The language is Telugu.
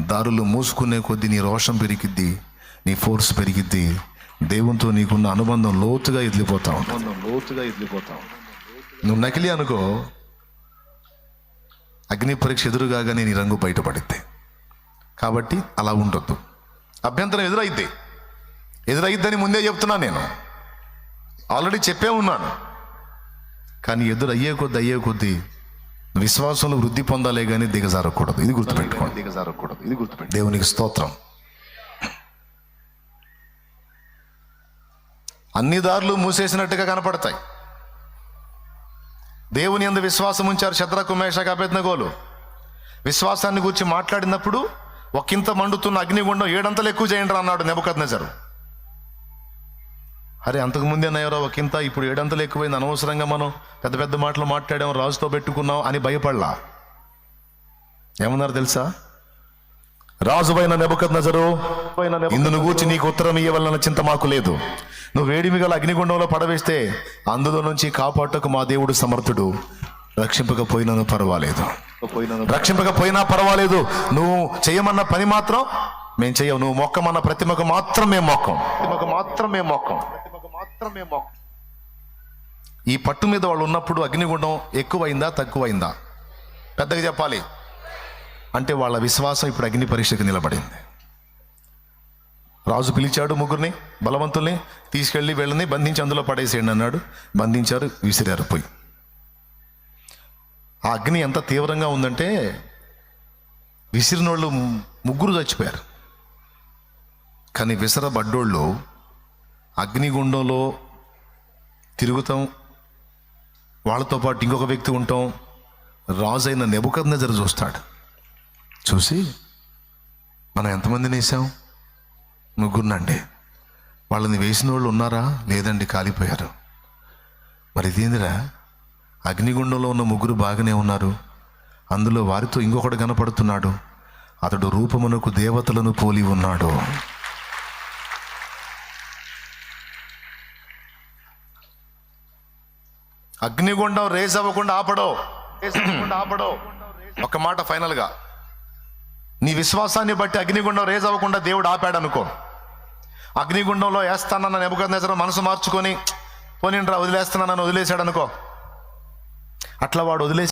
దారులు మూసుకునే కొద్దీ నీ రోషం పెరిగిద్ది, నీ ఫోర్స్ పెరిగిద్ది. దేవునితో నీకున్న అనుబంధం లోతుగా ఎదిలిపోతావు. నువ్వు నకిలీ అనుకో, అగ్ని పరీక్ష ఎదురుగానే నీ రంగు బయటపడిద్ది. కాబట్టి అలా ఉండొద్దు. అభ్యంతరం ఎదురైద్దని ముందే చెప్తున్నాను, నేను ఆల్రెడీ చెప్పే ఉన్నాను. కానీ అయ్యే కొద్దీ విశ్వాసంలో వృద్ధి పొందాలే కానీ దిగజారకూడదు. ఇది గుర్తుపెట్టుకోండి. దేవునికి స్తోత్రం. అన్ని దారులు మూసేసినట్టుగా కనపడతాయి. దేవుని యందు విశ్వాసం ఉంచారు షద్రకు, మేషకు, అబేద్నెగోలు. విశ్వాసాన్ని గురించి మాట్లాడినప్పుడు ఒకంత మండుతున్న అగ్నిగుండం 7 అంతలు ఎక్కువ చేయండి అన్నాడు నెబుకద్నెజరు. అరే, అంతకుముందే నయ్యరా ఒకంత, ఇప్పుడు 7 అంతలు ఎక్కువైంది, అనవసరంగా మనం పెద్ద పెద్ద మాటలు మాట్లాడాం, రాజుతో పెట్టుకున్నాం అని భయపడలా. ఏమన్నారు తెలుసా? రాజువైన నెబుకద్నెజరు, ఇందును గూర్చి నీకు ఉత్తరం ఇయ్యవలన చింత మాకు లేదు. నువ్వు వేడిమి గల అగ్నిగుండంలో పడవేస్తే అందులో నుంచి కాపాటకు మా దేవుడు సమర్థుడు. రక్షింపకపోయినా పర్వాలేదు, నువ్వు చేయమన్న పని మాత్రం మేము చెయ్యం. నువ్వు మొక్కమన్న ప్రతిమకు మాత్రం మేము మొక్కం. ఈ పట్టు మీద వాళ్ళు ఉన్నప్పుడు అగ్నిగుండం ఎక్కువైందా తక్కువైందా? పెద్దగా చెప్పాలి అంటే వాళ్ళ విశ్వాసం ఇప్పుడు అగ్ని పరీక్షకు నిలబడింది. రాజు పిలిచాడు, 3 బలవంతుల్ని తీసుకెళ్ళి వీళ్ళని బంధించి అందులో పడేసేయండి అన్నాడు. బంధించారు, విసిరారు పోయి. ఆ అగ్ని ఎంత తీవ్రంగా ఉందంటే విసిరినోళ్ళు 3 చచ్చిపోయారు. కానీ విసరబడ్డోళ్ళు అగ్నిగుండంలో తిరుగుతాం, వాళ్ళతో పాటు ఇంకొక వ్యక్తి ఉంటాం. రాజు అయిన నెబుకద్నెజరు చూస్తాడు. చూసి, మనం ఎంతమందిని వేసాం? 3 వాళ్ళని వేసిన వాళ్ళు ఉన్నారా? లేదండి, కాలిపోయారు. మరి ఇదేందిరా, అగ్నిగుండంలో ఉన్న 3 బాగానే ఉన్నారు, అందులో వారితో ఇంకొకడు కనపడుతున్నాడు, అతడు రూపమునకు దేవతలను పోలి ఉన్నాడు. అగ్నిగుండం రేజ్ అవ్వకుండా ఆపడో. ఒక మాట ఫైనల్గా, నీ విశ్వాసాన్ని బట్టి అగ్నిగుండం రేజ్ అవ్వకుండా దేవుడు ఆపాడు అనుకో. అగ్నిగుండంలో వేస్తానన్న నెబుకద్నెజరు మనసు మార్చుకొని పోనిండ్రా వదిలేస్తానని వదిలేశాడు అనుకో. అట్లా వాడు వదిలేసి